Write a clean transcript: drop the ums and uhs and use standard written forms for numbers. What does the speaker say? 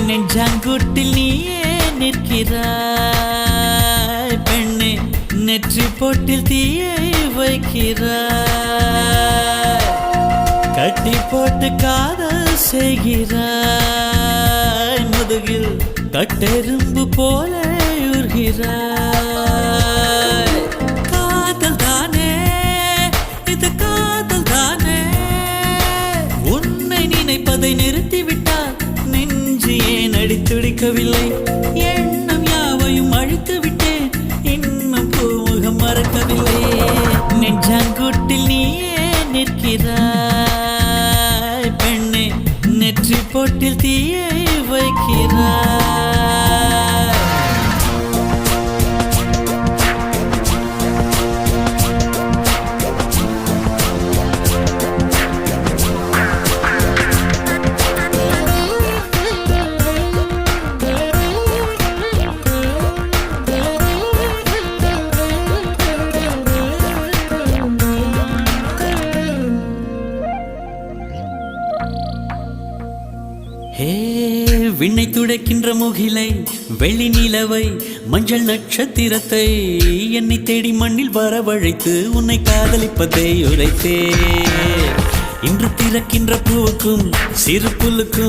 நெஞ்சாங்குட்டில் நீயே நிற்கிறாய் பெண்ணே, நெற்றி போட்டில் தீயை வைக்கிறாய், கட்டி போட்டு காதல் செய்கிறாய், முதுகில் கட்டெரும்பு போல உருகிறாய். காதல் தானே இது, காதல் தானே, உன்னை நினைப்பதை நிறுத்திவிட்டால் நெஞ்சு ஏன் அடித்துடிக்கவில்லை? எண்ணம் யாவையும் அழித்து விட்டேன், இன்னும் பூமுகம் மறக்கவில்லை. நெஞ்சாங்குட்டில் நீயே நிற்கிறாய் பெண்ணே, நெற்றி போட்டில் தீயை வைக்கிறாய். விண்ணை துடைக்கின்ற முகிலை, வெள்ளி நிலவை, மஞ்சள் நட்சத்திரத்தை என்னை தேடி மண்ணில் வரவழைத்து உன்னை காதலிப்பதை உரைத்தே. இன்று திறக்கின்ற பூவுக்கும் சிறு புல்லுக்கும்